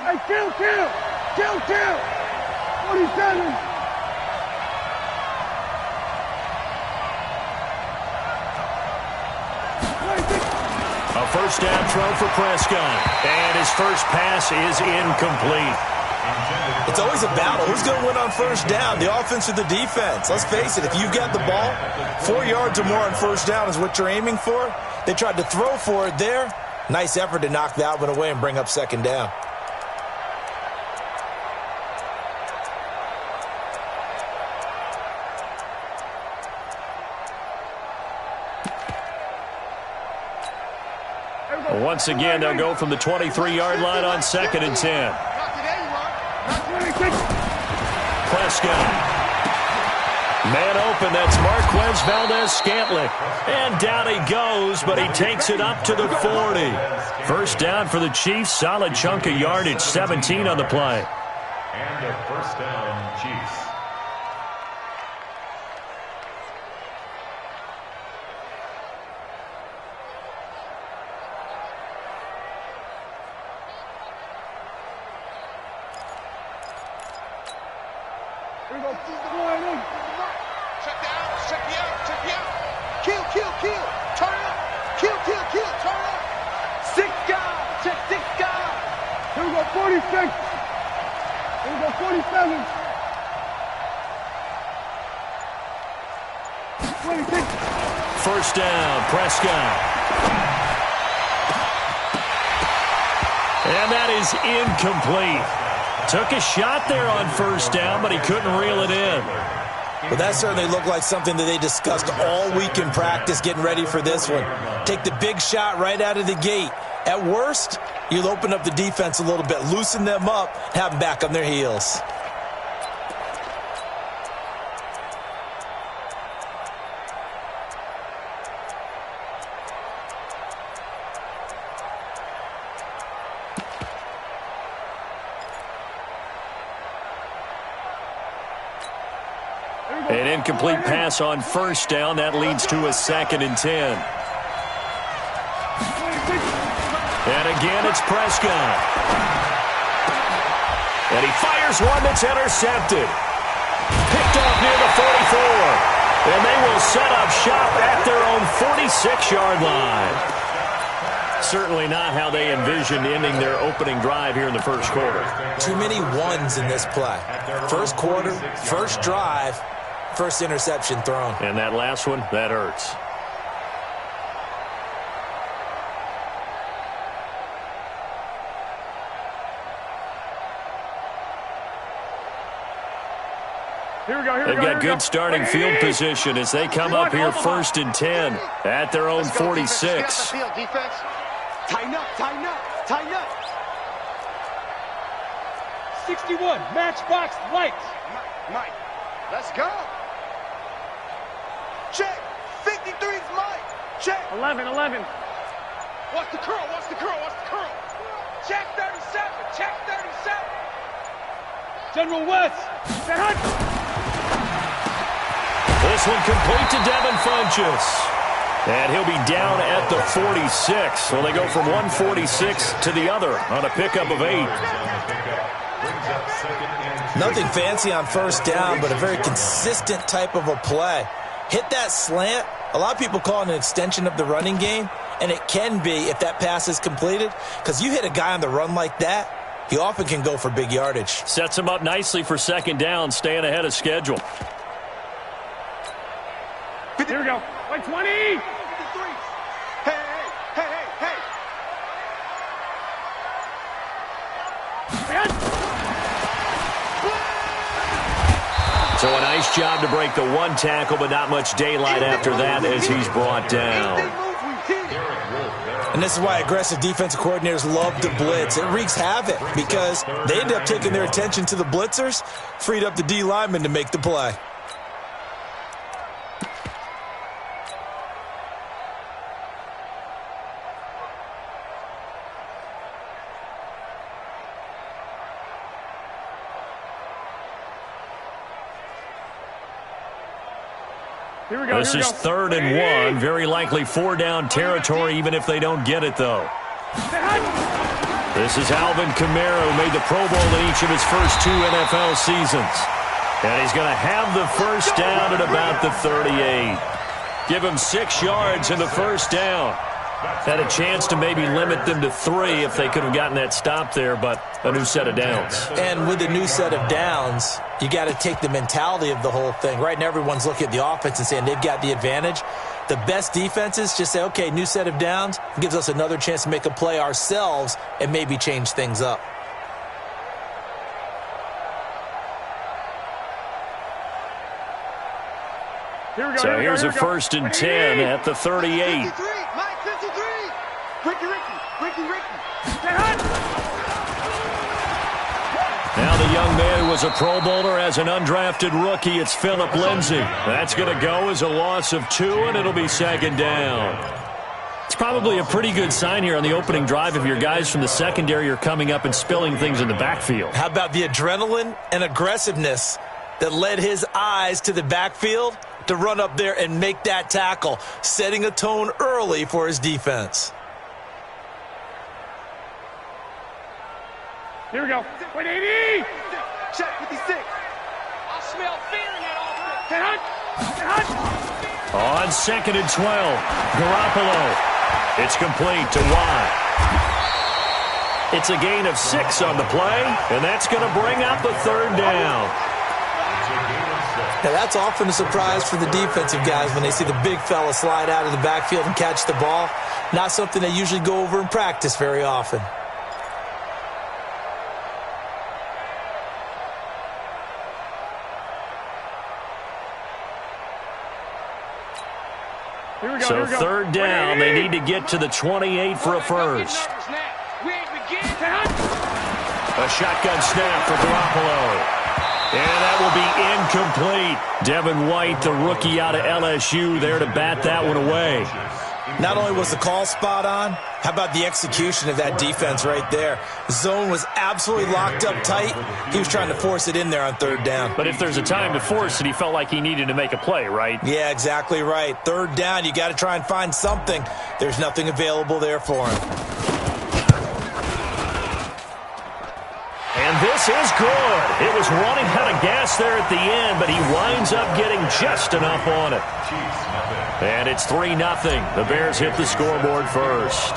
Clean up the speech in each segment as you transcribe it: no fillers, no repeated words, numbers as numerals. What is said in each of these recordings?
Hey, kill! 47. A first down throw for Prescott. And his first pass is incomplete. It's always a battle. Who's going to win on first down, the offense or the defense? Let's face it, if you've got the ball, 4 yards or more on first down is what you're aiming for. They tried to throw for it there. Nice effort to knock that one away and bring up second down. Once again, they'll go from the 23-yard line on 2nd and 10. Prescott. Man open, that's Marquez Valdez-Scantling. And down he goes, but he takes it up to the 40. First down for the Chiefs, solid chunk of yardage, 17 on the play. And a first down, Chiefs. First down, Prescott. And that is incomplete. Took a shot there on first down, but he couldn't reel it in. Well, that certainly looked like something that they discussed all week in practice, getting ready for this one. Take the big shot right out of the gate. At worst, you'll open up the defense a little bit, loosen them up, have them back on their heels. An incomplete pass on first down. That leads to a 2nd and 10. And again, it's Prescott. And he fires one that's intercepted. Picked off near the 44. And they will set up shop at their own 46-yard line. Certainly not how they envisioned ending their opening drive here in the first quarter. Too many ones in this play. First quarter, first drive, first interception thrown. And that last one, that hurts. They've got good starting field position as they come up here 1st and 10 at their own 46. Tighten up. 61, matchbox lights. Mike, let's go. Check. 53's Mike. Check. 11. What's the curl? Check 37. General West. This one complete to Devin Funchess. And he'll be down at the 46. So they go from 146 to the other on a pickup of 8. Nothing fancy on first down, but a very consistent type of a play. Hit that slant. A lot of people call it an extension of the running game, and it can be if that pass is completed, because you hit a guy on the run like that, he often can go for big yardage. Sets him up nicely for second down, staying ahead of schedule. Here we go. 20. Hey. So a nice job to break the one tackle, but not much daylight after that as he's brought down. And this is why aggressive defensive coordinators love to blitz. It wreaks havoc because they end up taking their attention to the blitzers, freed up the D lineman to make the play. This is 3rd and 1. Very likely 4-down territory, even if they don't get it, though. This is Alvin Kamara, who made the Pro Bowl in each of his first 2 NFL seasons. And he's going to have the first down at about the 38. Give him 6 yards in the first down. Had a chance to maybe limit them to 3 if they could have gotten that stop there, but a new set of downs. And with a new set of downs, you got to take the mentality of the whole thing. Right now, everyone's looking at the offense and saying they've got the advantage. The best defenses just say, okay, new set of downs. It gives us another chance to make a play ourselves and maybe change things up. So here's a 1st and 10 at the 38. 53, Mike, 53. Ricky. Now the young man who was a Pro Bowler as an undrafted rookie, it's Phillip Lindsay. That's going to go as a loss of 2, and it'll be 2nd down. It's probably a pretty good sign here on the opening drive if your guys from the secondary are coming up and spilling things in the backfield. How about the adrenaline and aggressiveness that led his eyes to the backfield to run up there and make that tackle, setting a tone early for his defense. Here we go. 180. Check 56. I smell fear in that offense. Get hunt. On 2nd and 12, Garoppolo. It's complete to Watt. It's a gain of 6 on the play, and that's going to bring up a 3rd down. Now, that's often a surprise for the defensive guys when they see the big fella slide out of the backfield and catch the ball. Not something they usually go over in practice very often. So 3rd down, they need to get to the 28 for a first. A shotgun snap for Garoppolo. And that will be incomplete. Devin White, the rookie out of LSU, there to bat that one away. Not only was the call spot on, how about the execution of that defense right there? Zone was absolutely locked up tight. He was trying to force it in there on 3rd down. But if there's a time to force it, he felt like he needed to make a play, right? Yeah, exactly right. 3rd down, you got to try and find something. There's nothing available there for him. And this is good. It was running out of gas there at the end, but he winds up getting just enough on it. And it's 3-0. The Bears hit the scoreboard first.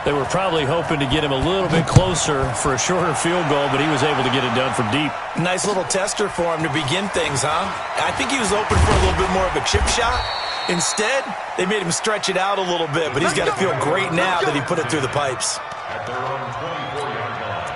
They were probably hoping to get him a little bit closer for a shorter field goal, but he was able to get it done from deep. Nice little tester for him to begin things, huh? I think he was open for a little bit more of a chip shot. Instead, they made him stretch it out a little bit, but he's got to feel great now that he put it through the pipes. At their own 24-yard line.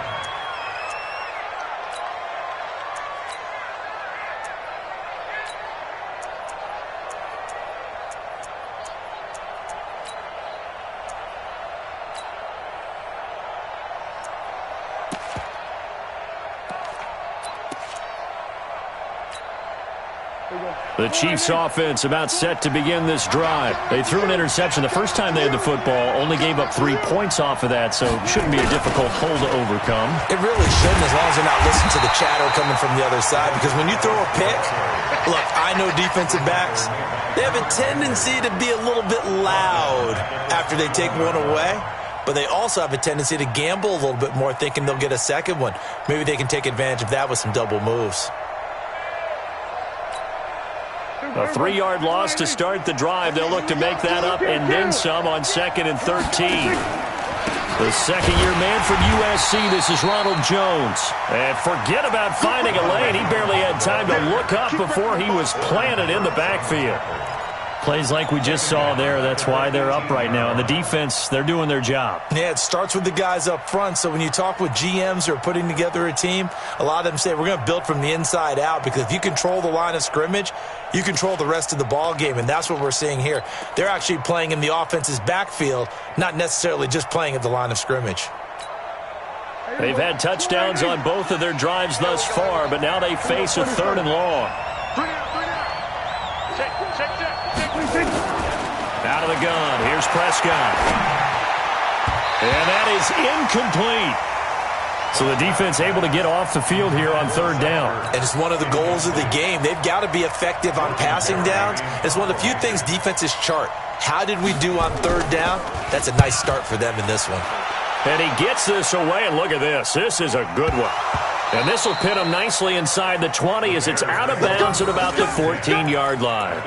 The Chiefs offense about set to begin this drive. They threw an interception the first time they had the football, only gave up 3 points off of that, so it shouldn't be a difficult hole to overcome. It really shouldn't, as long as they're not listening to the chatter coming from the other side, because when you throw a pick, look, I know defensive backs, they have a tendency to be a little bit loud after they take one away, but they also have a tendency to gamble a little bit more, thinking they'll get a second one. Maybe they can take advantage of that with some double moves. A 3-yard loss to start the drive. They'll look to make that up and then some on 2nd and 13. The second-year man from USC, this is Ronald Jones. And forget about finding a lane. He barely had time to look up before he was planted in the backfield. Plays like we just saw there. That's why they're up right now. And the defense, they're doing their job. Yeah, it starts with the guys up front. So when you talk with GMs who are putting together a team, a lot of them say we're going to build from the inside out, because if you control the line of scrimmage, you control the rest of the ball game, and that's what we're seeing here. They're actually playing in the offense's backfield, not necessarily just playing at the line of scrimmage. They've had touchdowns on both of their drives thus far, but now they face a 3rd and long. Out of the gun, here's Prescott. And that is incomplete. So the defense able to get off the field here on 3rd down. And it's one of the goals of the game. They've got to be effective on passing downs. It's one of the few things defenses chart. How did we do on 3rd down? That's a nice start for them in this one. And he gets this away, and look at this. This is a good one. And this will pin him nicely inside the 20 as it's out of bounds at about the 14-yard line.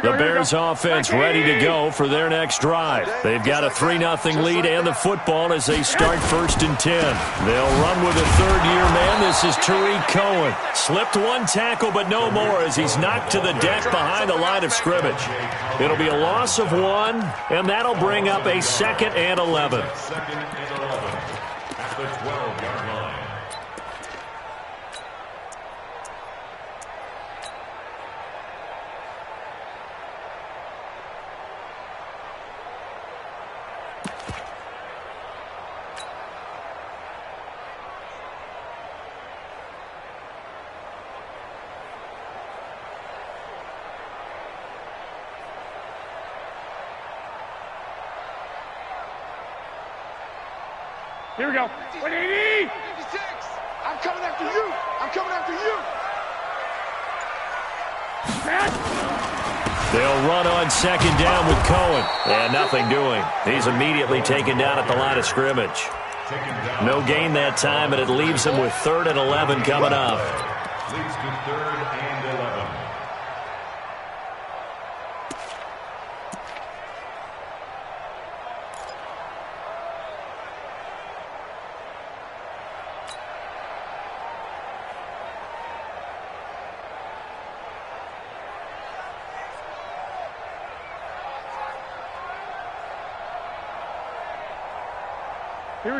The Bears offense ready to go for their next drive. They've got a 3-0 lead and the football as they start 1st and 10. They'll run with a third-year man. This is Tariq Cohen. Slipped one tackle, but no more as he's knocked to the deck behind the line of scrimmage. It'll be a loss of 1, and that'll bring up a 2nd and 11. At the 12-yard line. Here we go. 180. 56. I'm coming after you. I'm coming after you. They'll run on 2nd down with Cohen. And nothing doing. He's immediately taken down at the line of scrimmage. No gain that time, and it leaves him with 3rd and 11 coming up. Leads to 3rd and 11.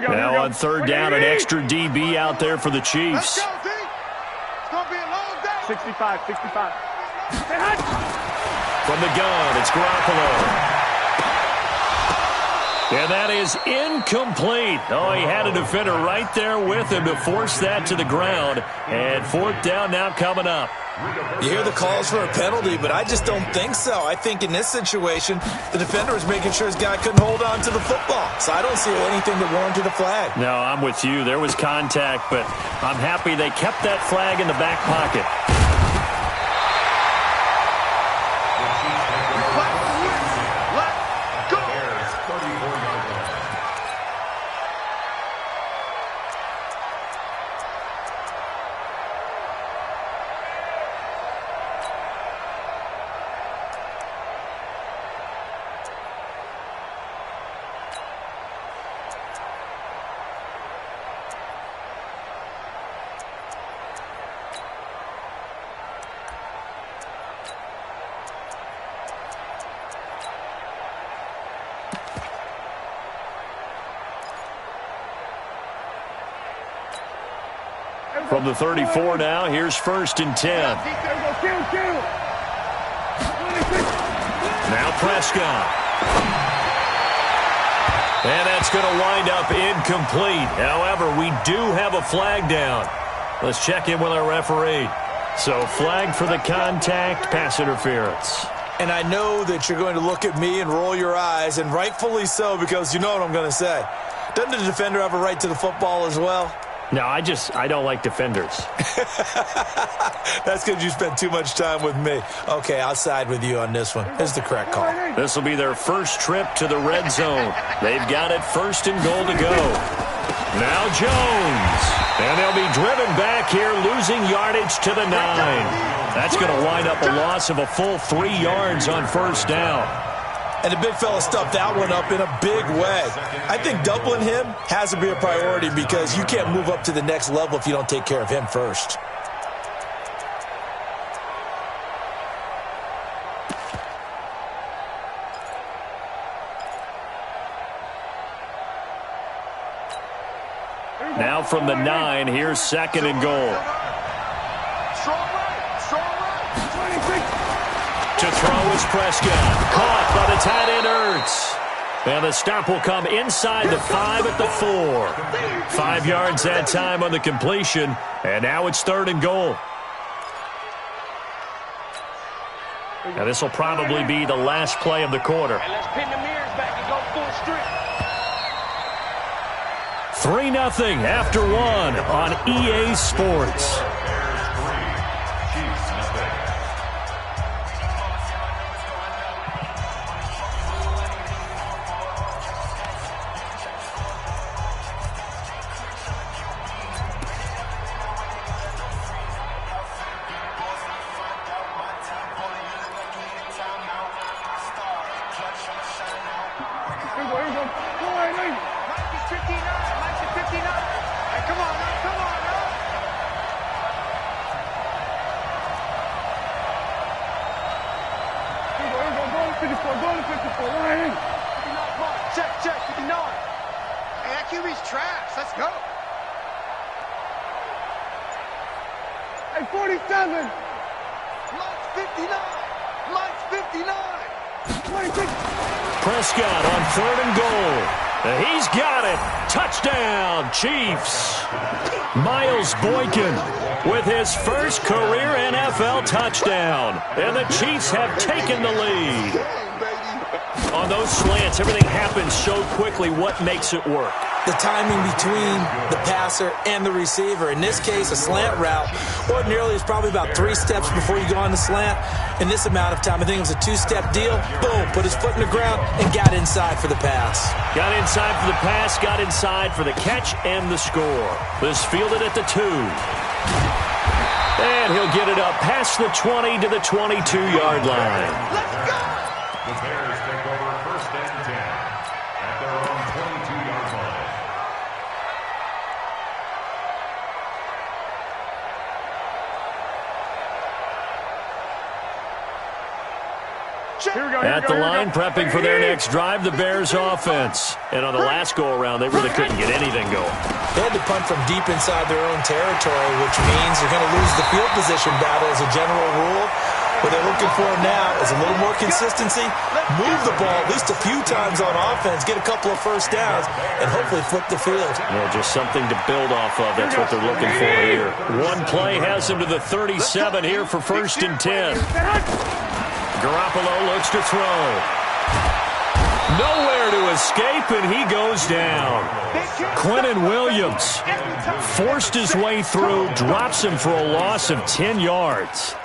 Now on 3rd down, an extra DB out there for the Chiefs. Let's go, D. It's going to be a long day. 65. From the gun, it's Garoppolo. And that is incomplete. Oh, he had a defender right there with him to force that to the ground. And 4th down now coming up. You hear the calls for a penalty, but I just don't think so. I think in this situation, the defender was making sure his guy couldn't hold on to the football. So I don't see anything that warranted a flag. No, I'm with you. There was contact, but I'm happy they kept that flag in the back pocket. Let's go. Bears 34-yard line. From the 34 now, here's 1st and 10. Now Prescott. And that's going to wind up incomplete. However, we do have a flag down. Let's check in with our referee. So flag for the contact, pass interference. And I know that you're going to look at me and roll your eyes, and rightfully so, because you know what I'm going to say. Doesn't the defender have a right to the football as well? No, I don't like defenders. That's because you spent too much time with me. Okay, I'll side with you on this one. This is the correct call. This will be their first trip to the red zone. They've got it 1st and goal to go. Now Jones. And they'll be driven back here, losing yardage to the 9. That's going to wind up a loss of a full 3 yards on 1st down. And the big fella stuffed that one up in a big way. I think doubling him has to be a priority because you can't move up to the next level if you don't take care of him first. Now from the 9, here's 2nd and goal. To throw is Prescott. Caught by the tight end Ertz. And the stop will come inside the 5 at the 4. 5 yards that time on the completion. And now it's 3rd and goal. Now this will probably be the last play of the quarter. And let's pin the mirrors back and go full strength. 3-0 after 1 on EA Sports. Check, 59. Hey, that QB's trash. Let's go. Hey, 47. Mike's 59. Mike's 59. 26. Prescott on 3rd and goal. He's got it. Touchdown, Chiefs. Miles Boykin with his first career NFL touchdown. And the Chiefs have taken the lead. On those slants, everything happens so quickly. What makes it work? The timing between the passer and the receiver. In this case, a slant route ordinarily is probably about 3 steps before you go on the slant. In this amount of time, I think it was a 2-step deal. Boom, put his foot in the ground and got inside for the pass. Got inside for the pass, got inside for the catch and the score. This fielded at the 2. And he'll get it up past the 20 to the 22-yard line. Let's go. The Bears take over 1st and 10 at their own 22-yard line. At the line, prepping for their next drive, the Bears offense. And on the last go-around, they really couldn't get anything going. They had to punt from deep inside their own territory, which means they're going to lose the field position battle as a general rule. What they're looking for now is a little more consistency, move the ball at least a few times on offense, get a couple of first downs, and hopefully flip the field. Yeah, just something to build off of. That's what they're looking for here. One play has them to the 37 here for 1st and 10. Garoppolo looks to throw. Nowhere to escape, and he goes down. Quentin Williams forced his way through, drops him for a loss of 10 yards.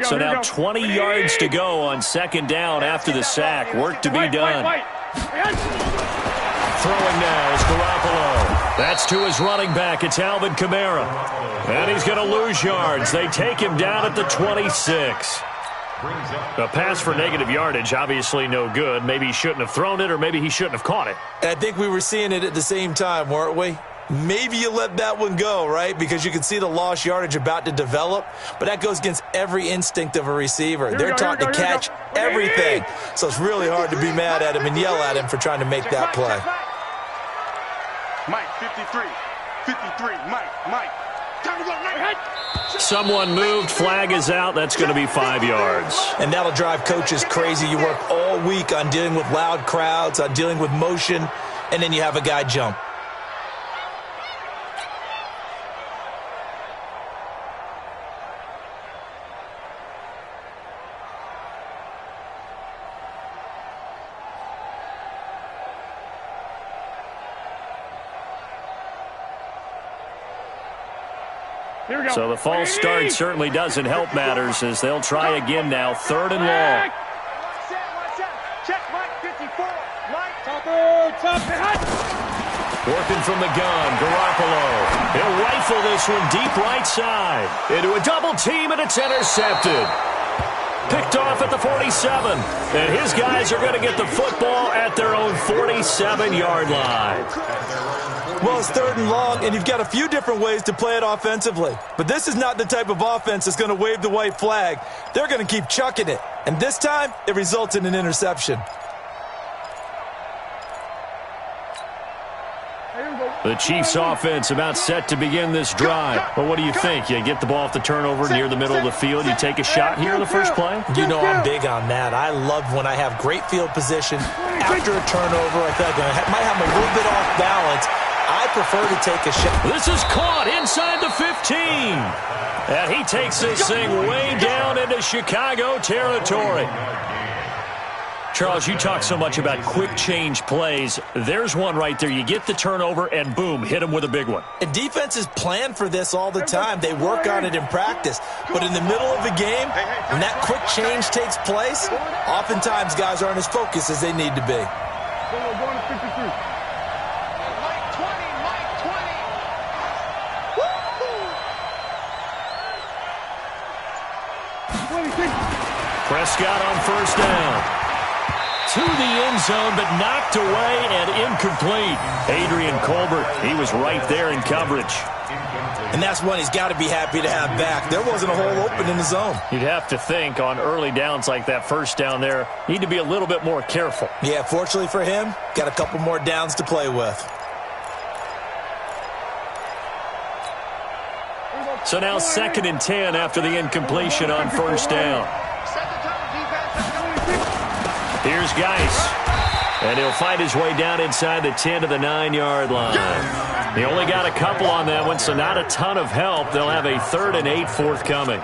So now 20 yards to go on 2nd down after the sack. Work to be done. Throwing now is Garoppolo. That's to his running back. It's Alvin Kamara. And he's going to lose yards. They take him down at the 26. A pass for negative yardage, obviously no good. Maybe he shouldn't have thrown it, or maybe he shouldn't have caught it. I think we were seeing it at the same time, weren't we? Maybe you let that one go, right? Because you can see the lost yardage about to develop. But that goes against every instinct of a receiver. They're taught to catch everything. So it's really hard to be mad at him and yell at him for trying to make that play. Mike, 53. 53. Mike. Time to go, Mike. Someone moved. Flag is out. That's going to be 5 yards. And that'll drive coaches crazy. You work all week on dealing with loud crowds, on dealing with motion, and then you have a guy jump. So the false start certainly doesn't help matters as they'll try again now. 3rd and long. Check Mike, 54. Mike, Working from the gun, Garoppolo. He'll rifle this one deep right side. Into a double team, and it's intercepted. Picked off at the 47. And his guys are going to get the football at their own 47-yard line. Well, it's 3rd and long, and you've got a few different ways to play it offensively. But this is not the type of offense that's going to wave the white flag. They're going to keep chucking it. And this time, it results in an interception. Here we go. The Chiefs offense about set to begin this drive. But what do you think? You get the ball off the turnover near the middle of the field. You take a shot here in the first play? You know I'm big on that. I love when I have great field position after a turnover. I feel like I might have a little bit off balance. I prefer to take a shot. This is caught inside the 15. And he takes this thing way down into Chicago territory. Charles, you talk so much about quick change plays. There's one right there. You get the turnover, and boom, hit him with a big one. And defenses plan for this all the time. They work on it in practice. But in the middle of a game, when that quick change takes place, oftentimes guys aren't as focused as they need to be. Going to 53. Mike 20, Mike 20. 26. Prescott on first down. To the end zone, but knocked away and incomplete. Adrian Colbert, he was right there in coverage. And that's one he's got to be happy to have back. There wasn't a hole open in the zone. You'd have to think on early downs like that first down there, need to be a little bit more careful. Yeah, fortunately for him, got a couple more downs to play with. So now 2nd and 10 after the incompletion on first down. Here's Geis, and he'll find his way down inside the 10 to the 9-yard line. He only got a couple on that one, so not a ton of help. They'll have a 3rd and 8 forthcoming.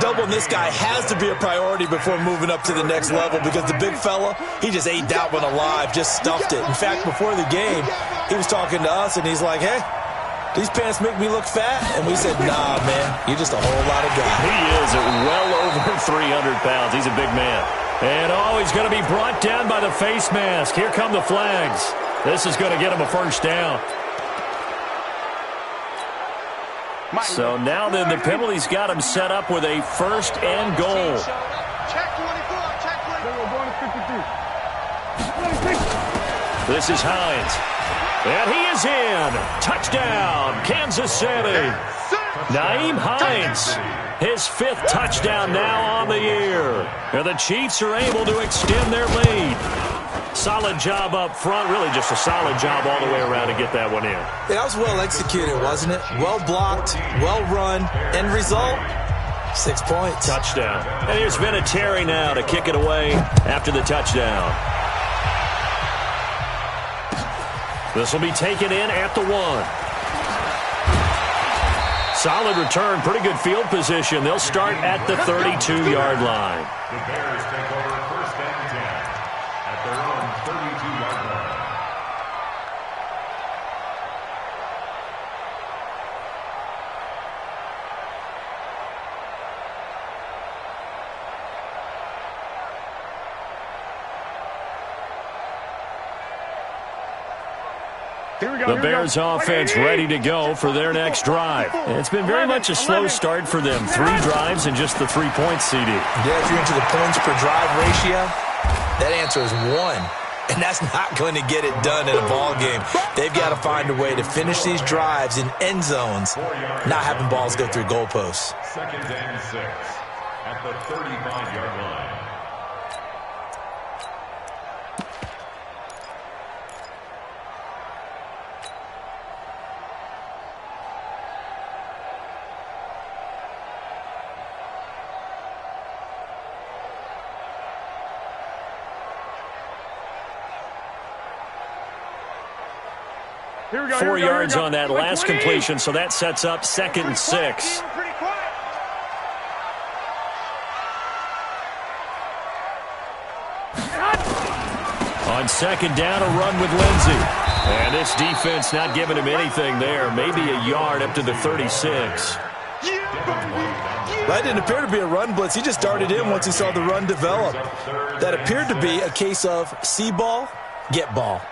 Doubling this guy has to be a priority before moving up to the next level because the big fella, he just ate that one alive, just stuffed it. In fact, before the game, he was talking to us, and he's like, hey, these pants make me look fat? And we said, nah, man, you're just a whole lot of guy. He is well over 300 pounds. He's a big man. And, he's going to be brought down by the face mask. Here come the flags. This is going to get him a first down. So now then, the penalty's got him set up with a 1st and goal. Check 24, check 24. Going to 53. 26. This is Hines. And he is in. Touchdown, Kansas City. Nyheim Hines. His 5th touchdown now on the year. And the Chiefs are able to extend their lead. Solid job up front. Really just a solid job all the way around to get that one in. That was well executed, wasn't it? Well blocked, well run. End result, 6 points. Touchdown. And here's Vinatieri now to kick it away after the touchdown. This will be taken in at the 1. Solid return, pretty good field position. They'll start at the 32-yard line. The Bears take over 1st and 10 at their own 32-yard line. The Bears offense ready to go for their next drive. It's been very much a slow start for them. 3 drives and just the 3 points, CD. Yeah, if you're into the points per drive ratio, that answer is 1. And that's not going to get it done in a ball game. They've got to find a way to finish these drives in end zones, not having balls go through goalposts. 2nd and 6 at the 35-yard line. Here we go. 4 yards on that last completion, so that sets up 2nd and 6. Pretty quiet. On 2nd down, a run with Lindsey. And this defense not giving him anything there. Maybe a yard up to the 36. That didn't appear to be a run blitz. He just darted in once he saw the run develop. That appeared to be a case of see ball, get ball.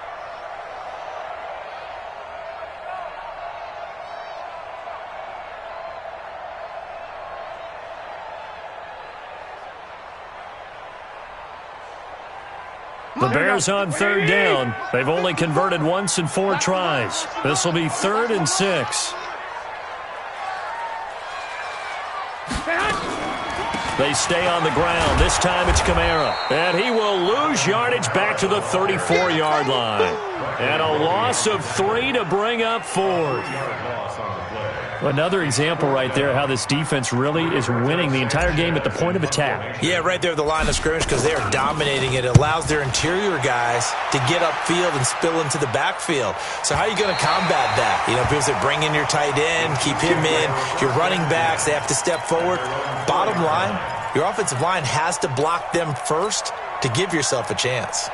The Bears on 3rd down. They've only converted once in 4 tries. This will be 3rd and 6. They stay on the ground. This time it's Kamara. And he will lose yardage back to the 34-yard line. And a loss of 3 to bring up 4th. Another example right there how this defense really is winning the entire game at the point of attack. Yeah, right there at the line of scrimmage because they are dominating it. It allows their interior guys to get upfield and spill into the backfield. So how are you going to combat that? You know, people say bring in your tight end, keep him in. Your running backs, they have to step forward. Bottom line, your offensive line has to block them first to give yourself a chance.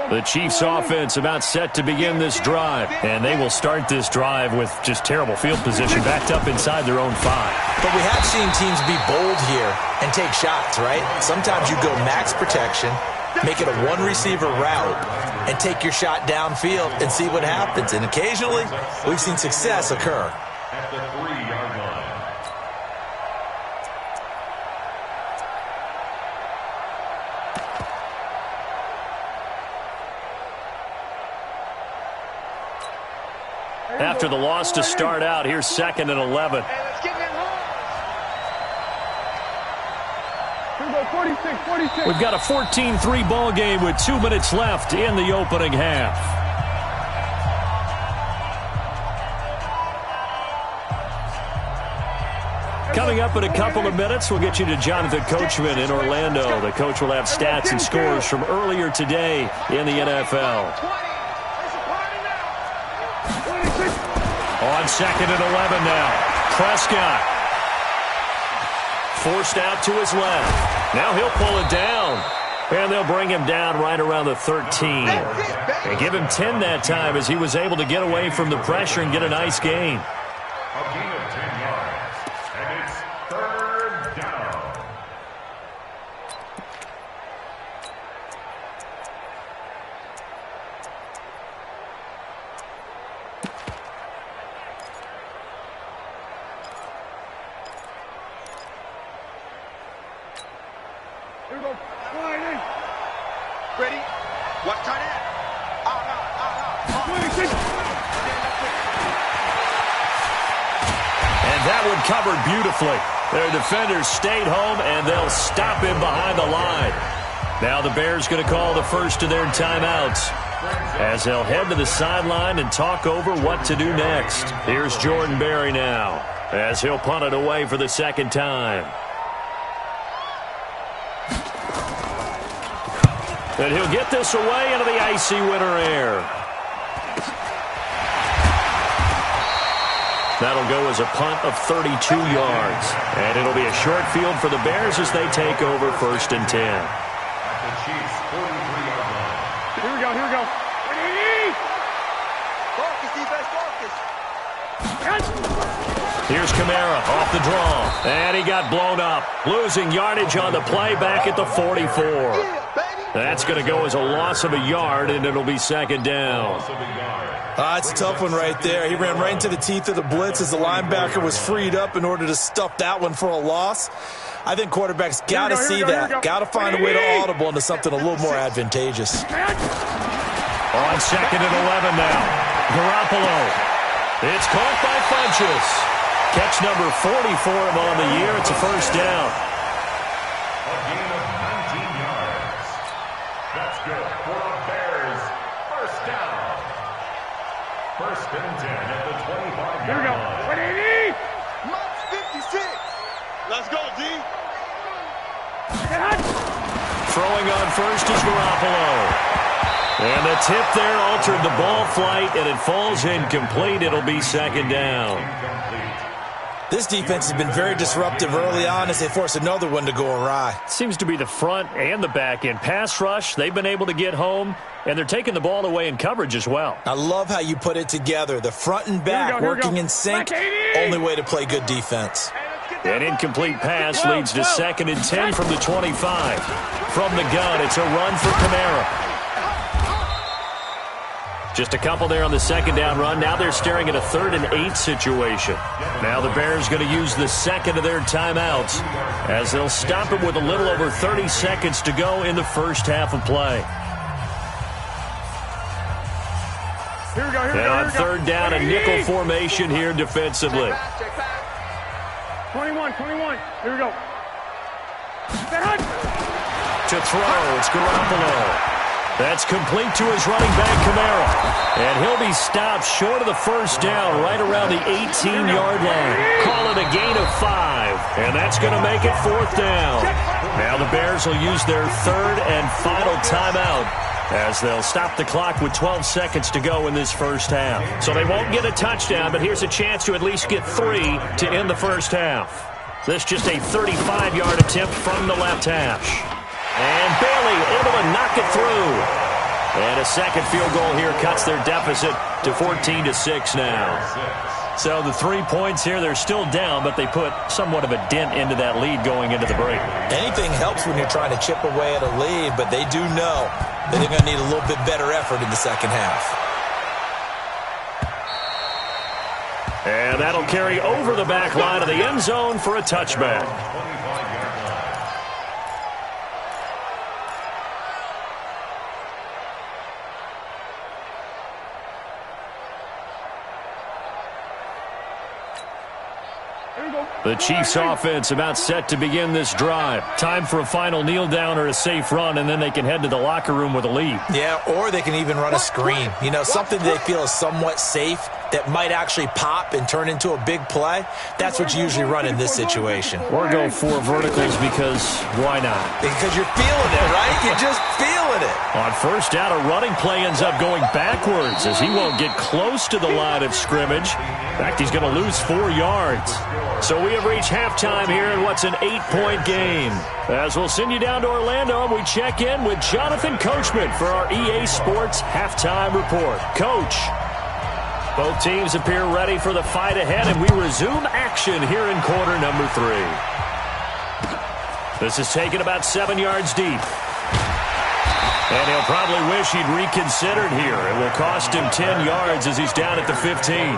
The Chiefs offense about set to begin this drive, and they will start this drive with just terrible field position backed up inside their own 5. But we have seen teams be bold here and take shots, right? Sometimes you go max protection, make it a one-receiver route, and take your shot downfield and see what happens. And occasionally, we've seen success occur. At the 3-yard line. After the loss to start out, here's 2nd and 11. Hey, let's get in home. Here we go, 46, 46. We've got a 14-3 ball game with 2 minutes left in the opening half. Coming up in a couple of minutes, we'll get you to Jonathan Coachman in Orlando. The coach will have stats and scores from earlier today in the NFL. 20. There's a party now. On 2nd and 11 now. Prescott. Forced out to his left. Now he'll pull it down. And they'll bring him down right around the 13. And give him 10 that time as he was able to get away from the pressure and get a nice gain. A gain of 10 yards. And it's 3rd down. Here we go, 20. Ready? Watch tight end. Out. 26. And that one covered beautifully. Their defenders stayed home, and they'll stop him behind the line. Now the Bears going to call the first of their timeouts as they'll head to the sideline and talk over what to do next. Here's Jordan Berry now as he'll punt it away for the 2nd time. And he'll get this away into the icy winter air. That'll go as a punt of 32 yards. And it'll be a short field for the Bears as they take over 1st and 10. At the Chiefs' 43-yard line. Here we go, here we go. Focus, defense, focus. Here's Kamara off the draw. And he got blown up. Losing yardage on the play back at the 44. Yeah, baby. That's going to go as a loss of a yard, and it'll be 2nd down. Loss of a yard. It's a tough one right there. He ran right into the teeth of the blitz as the linebacker was freed up in order to stuff that one for a loss. I think quarterbacks got to see that. Got to find a way to audible into something a little more advantageous. On 2nd and 11 now. Garoppolo. It's caught by Funchess. Catch number 40 for him on the year. It's a 1st down. A gain of 19 yards. That's good for the Bears. 1st down. 1st and 10 at the 25-yard Here we go, line. 20. Max 56. Let's go, D. Throwing on first is Garoppolo. And the tip there altered the ball flight, and it falls incomplete. It'll be 2nd down. Incomplete. This defense has been very disruptive early on as they force another one to go awry. Seems to be the front and the back end. Pass rush, they've been able to get home, and they're taking the ball away in coverage as well. I love how you put it together. The front and back working in sync. Only way to play good defense. An incomplete pass leads to 2nd and 10 from the 25. From the gun, it's a run for Kamara. Just a couple there on the second down run. Now they're staring at a 3rd and 8 situation. Now the Bears going to use the second of their timeouts as they'll stop it with a little over 30 seconds to go in the first half of play. Here we go, And on 3rd down, a nickel formation here defensively. 21. Here we go. To throw, it's Garoppolo. That's complete to his running back, Kamara. And he'll be stopped short of the first down right around the 18-yard line. Call it a gain of 5. And that's going to make it 4th down. Now the Bears will use their 3rd and final timeout as they'll stop the clock with 12 seconds to go in this first half. So they won't get a touchdown, but here's a chance to at least get 3 to end the first half. This just a 35-yard attempt from the left hash. And Bailey able to knock it through. And a second field goal here cuts their deficit to 14-6 now. So the 3 points here, they're still down, but they put somewhat of a dent into that lead going into the break. Anything helps when you're trying to chip away at a lead, but they do know that they're going to need a little bit better effort in the second half. And that'll carry over the back line of the end zone for a touchback. The Chiefs offense about set to begin this drive. Time for a final kneel down or a safe run, and then they can head to the locker room with a lead. Yeah, or they can even run a screen. You know, something they feel is somewhat safe that might actually pop and turn into a big play. That's what you usually run in this situation. Or go 4 verticals because why not? Because you're feeling it, right? You're just feeling it. On first down, a running play ends up going backwards as he won't get close to the line of scrimmage. In fact, he's going to lose 4 yards. So we have reached halftime here in what's an 8-point game. As we'll send you down to Orlando, and we check in with Jonathan Coachman for our EA Sports Halftime Report. Coach, both teams appear ready for the fight ahead, and we resume action here in quarter number 3. This is taken about 7 yards deep. And he'll probably wish he'd reconsidered here. It will cost him 10 yards as he's down at the 15.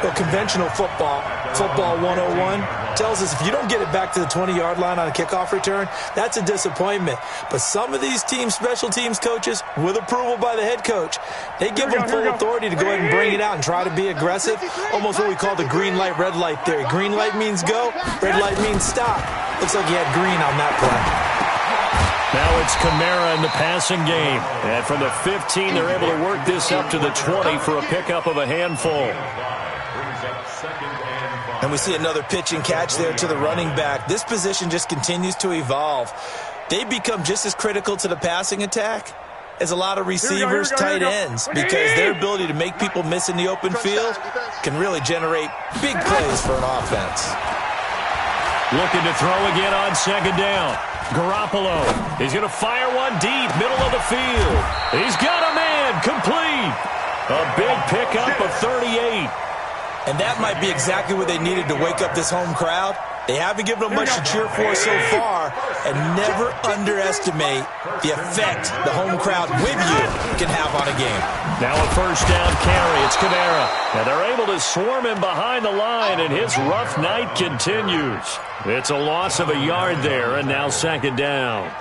Well, conventional football 101, tells us if you don't get it back to the 20-yard line on a kickoff return, that's a disappointment. But some of these special teams coaches, with approval by the head coach, they give them full authority to go ahead and bring it out and try to be aggressive. Almost what we call the green light, red light theory. Green light means go, red light means stop. Looks like he had green on that play. Now it's Kamara in the passing game. And from the 15, they're able to work this up to the 20 for a pickup of a handful. And we see another pitch and catch there to the running back. This position just continues to evolve. They become just as critical to the passing attack as a lot of receivers, tight ends, because their ability to make people miss in the open field can really generate big plays for an offense. Looking to throw again on second down. Garoppolo. He's going to fire one deep, middle of the field. He's got a man, complete. A big pickup of 38. And that might be exactly what they needed to wake up this home crowd. They haven't given them much to cheer for so far, and never underestimate the effect the home crowd with you can have on a game. Now a first down carry. It's Kamara. And they're able to swarm him behind the line, and his rough night continues. It's a loss of a yard there, and now second down.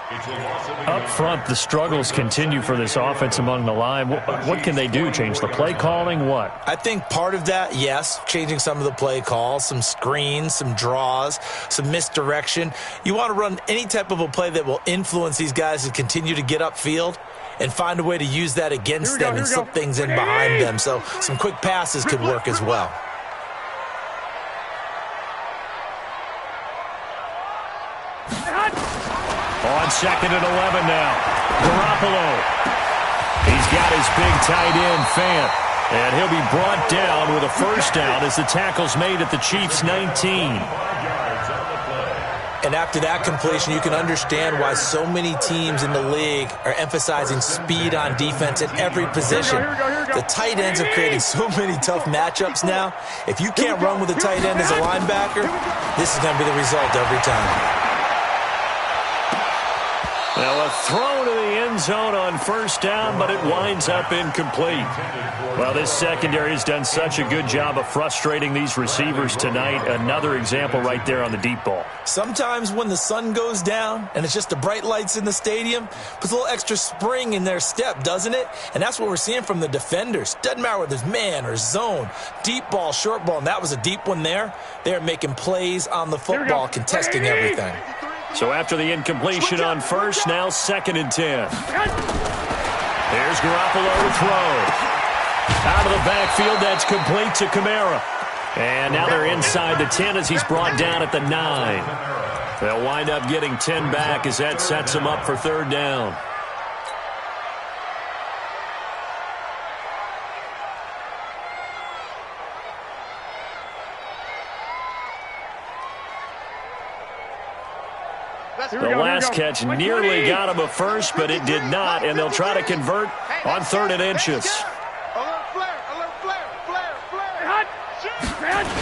Up front, the struggles continue for this offense among the line. What can they do? Change the play calling? What? I think part of that, yes, changing some of the play calls, some screens, some draws, some misdirection. You want to run any type of a play that will influence these guys to continue to get upfield and find a way to use that against them and slip things in behind them. So some quick passes could work as well. On second and 11 now. Garoppolo. He's got his big tight end, Fant. And he'll be brought down with a first down as the tackle's made at the Chiefs' 19. And after that completion, you can understand why so many teams in the league are emphasizing speed on defense at every position. The tight ends have created so many tough matchups now. If you can't run with a tight end as a linebacker, this is going to be the result every time. Now a throw to the end zone on first down, but it winds up incomplete. Well, this secondary has done such a good job of frustrating these receivers tonight. Another example right there on the deep ball. Sometimes when the sun goes down and it's just the bright lights in the stadium, puts a little extra spring in their step, doesn't it? And that's what we're seeing from the defenders. Doesn't matter whether it's man or zone, deep ball, short ball, and that was a deep one there. They're making plays on the football, contesting everything. So after the incompletion on first, now 2nd and 10. There's Garoppolo to throw. Out of the backfield, that's complete to Kamara. And now they're inside the 10 as he's brought down at the 9. They'll wind up getting 10 back as that sets them up for 3rd down. The last catch nearly got him a first, but it did not, and they'll try to convert on 3rd and inches.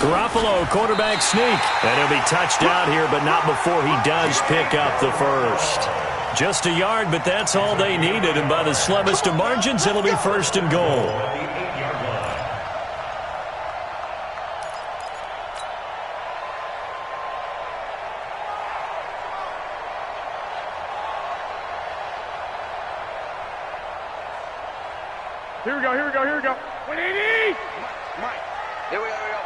Garoppolo, quarterback sneak, and he'll be touched out here, but not before he does pick up the first. Just a yard, but that's all they needed, and by the slimmest of margins, it'll be 1st and goal. Here we go, here we go, here we go. 180! Mike, here we go, here we go.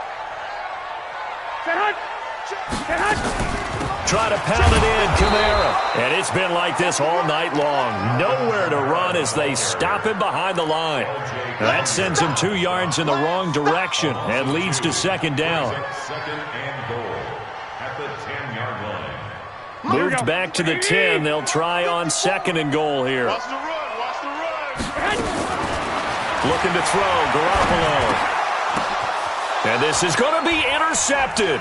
Set hunt! Set hunt! Try to pound it in, Kamara. And it's been like this all night long. Nowhere to run as they stop him behind the line. That sends him 2 yards in the wrong direction and leads to 2nd down. 2nd and goal at the 10-yard line. Moved back to the 10. They'll try on 2nd and goal here. Watch the run, watch the run. Looking to throw, Garoppolo. And this is going to be intercepted.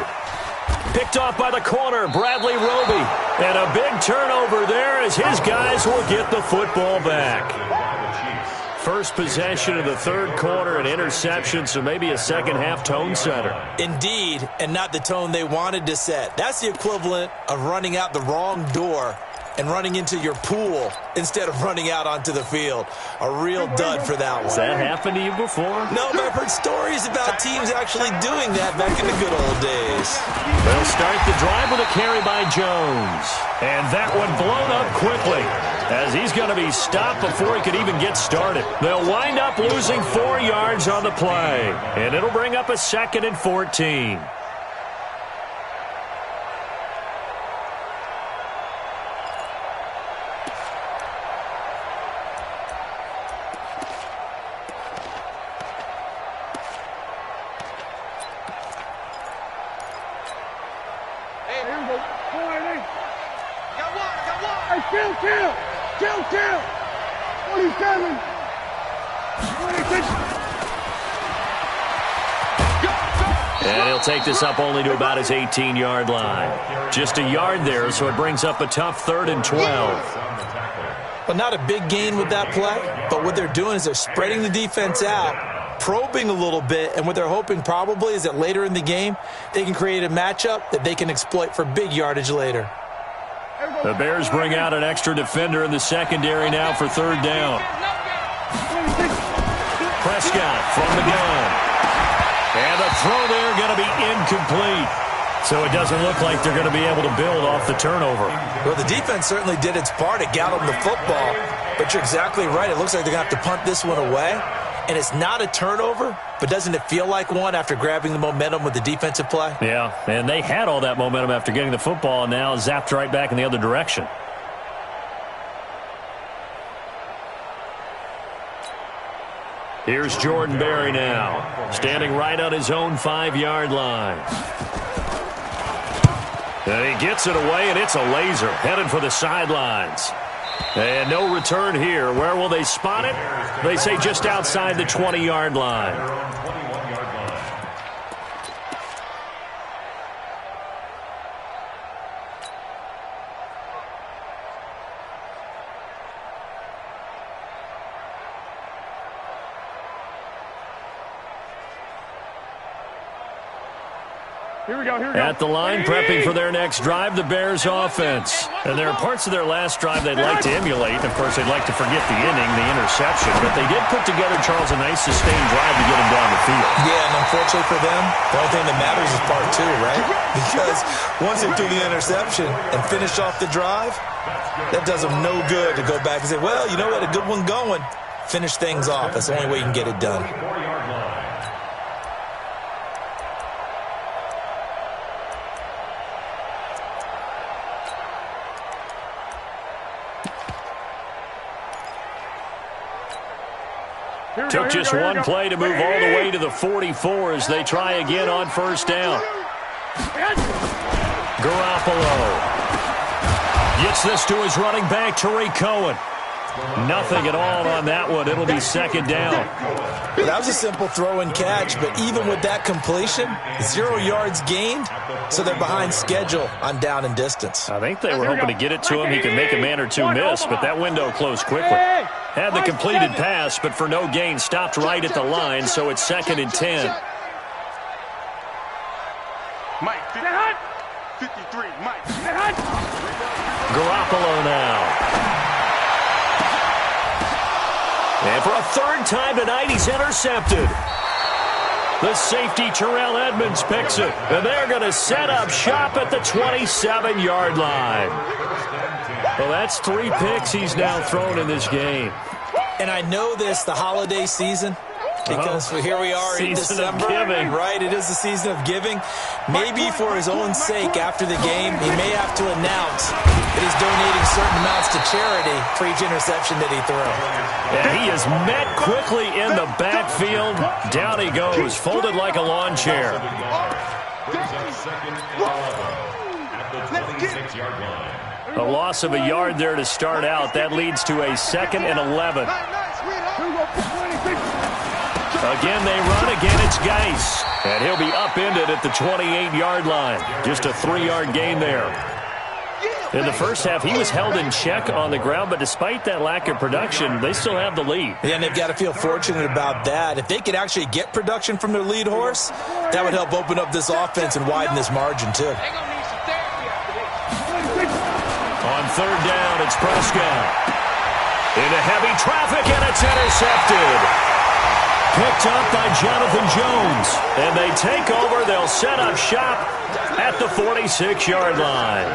Picked off by the corner, Bradley Roby. And a big turnover there as his guys will get the football back. First possession of the 3rd quarter, an interception, so maybe a second-half tone setter. Indeed, and not the tone they wanted to set. That's the equivalent of running out the wrong door and running into your pool instead of running out onto the field. A real dud for that one. Has that happened to you before? No, but I've heard stories about teams actually doing that back in the good old days. They'll start the drive with a carry by Jones. And that one blown up quickly as he's going to be stopped before he could even get started. They'll wind up losing 4 yards on the play. And it'll bring up a 2nd and 14. Kill! 47! 26! And he'll take this up only to about his 18-yard line. Just a yard there, so it brings up a tough 3rd and 12. Well, not a big gain with that play, but what they're doing is they're spreading the defense out, probing a little bit, and what they're hoping probably is that later in the game, they can create a matchup that they can exploit for big yardage later. The Bears bring out an extra defender in the secondary now for 3rd down. Prescott from the gun. And the throw there going to be incomplete. So it doesn't look like they're going to be able to build off the turnover. Well, the defense certainly did its part to got them the football. But you're exactly right. It looks like they're going to have to punt this one away. And it's not a turnover, but doesn't it feel like one after grabbing the momentum with the defensive play? Yeah, and they had all that momentum after getting the football, and now zapped right back in the other direction. Here's Jordan Berry now, standing right on his own 5-yard line. And he gets it away, and it's a laser, headed for the sidelines. And no return here. Where will they spot it? They say just outside the 20-yard line. Here we go, here we go. At the line, prepping for their next drive, the Bears offense. And there are parts of their last drive they'd like to emulate. Of course, they'd like to forget the inning, the interception. But they did put together, Charles, a nice sustained drive to get them down the field. Yeah, and unfortunately for them, the only thing that matters is part two, right? Because once they threw the interception and finished off the drive, that does them no good to go back and say, well, you know what, a good one going. Finish things off. That's the only way you can get it done. Took just one play to move all the way to the 44 as they try again on first down. Garoppolo gets this to his running back, Tariq Cohen. Nothing at all on that one. It'll be second down. Well, that was a simple throw and catch, but even with that completion, 0 yards gained, so they're behind schedule on down and distance. I think they were hoping to get it to him. He could make a man or two miss, but that window closed quickly. Had the completed pass, but for no gain, stopped right at the line, so it's 2nd and 10. Mike, 53, Mike. Garoppolo now. And for a third time tonight, he's intercepted. The safety, Terrell Edmonds, picks it. And they're going to set up shop at the 27-yard line. Well, that's 3 picks he's now thrown in this game. And I know this, the holiday season, because here we are in December, right? It is the season of giving. Maybe for his own sake after the game, he may have to announce that he's donating certain amounts to charity for each interception that he threw. And he is met quickly in the backfield. Down he goes, folded like a lawn chair. A loss of a yard there to start out. That leads to a 2nd and 11. Again, they run. Again, it's Geis. And he'll be upended at the 28-yard line. Just a 3-yard gain there. In the first half, he was held in check on the ground, but despite that lack of production, they still have the lead. Yeah, and they've got to feel fortunate about that. If they could actually get production from their lead horse, that would help open up this offense and widen this margin, too. On third down, it's Prescott. Into heavy traffic, and it's intercepted. Picked up by Jonathan Jones. And they take over. They'll set up shop at the 46-yard line.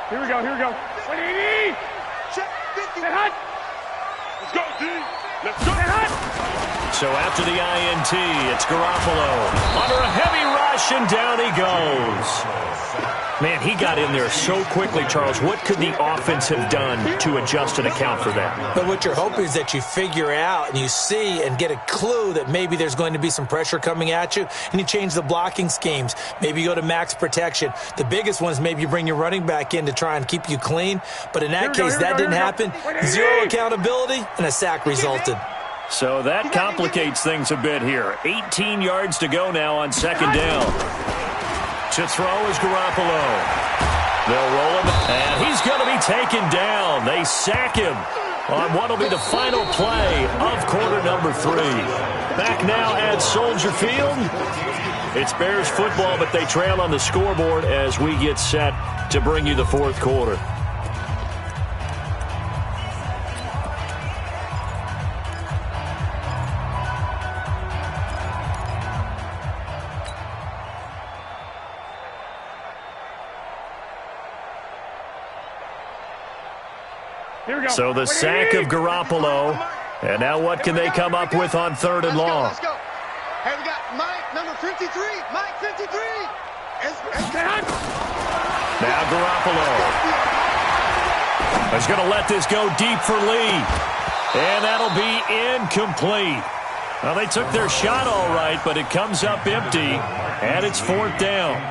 Here we go, here we go. Check 50. Hut. Let's go, D. Let's go. Hut. So after the INT, it's Garoppolo. Under a heavy rush, and down he goes. Man, he got in there so quickly, Charles. What could the offense have done to adjust and account for that? But what you're hoping is that you figure out and you see and get a clue that maybe there's going to be some pressure coming at you, and you change the blocking schemes. Maybe you go to max protection. The biggest one is maybe you bring your running back in to try and keep you clean. But in that case, that didn't happen. 0 accountability, and a sack resulted. So that complicates things a bit here. 18 yards to go now on second down. To throw is Garoppolo. They'll roll him, and he's going to be taken down. They sack him on what will be the final play of quarter number 3. Back now at Soldier Field. It's Bears football, but they trail on the scoreboard as we get set to bring you the fourth quarter. So the sack of Garoppolo. And now what can they come up with on third and long? Let's go. Hey, we got Mike, number 53. Mike, 53. Now Garoppolo is going to let this go deep for Lee. And that'll be incomplete. Well, they took their shot all right, but it comes up empty. And it's fourth down.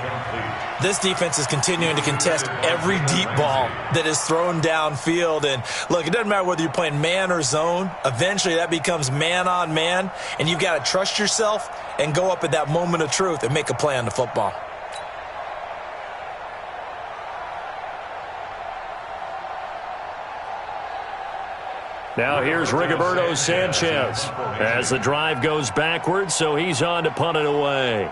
This defense is continuing to contest every deep ball that is thrown downfield. And, look, it doesn't matter whether you're playing man or zone. Eventually, that becomes man-on-man, and you've got to trust yourself and go up at that moment of truth and make a play on the football. Now here's Rigoberto Sanchez as the drive goes backwards, so he's on to punt it away.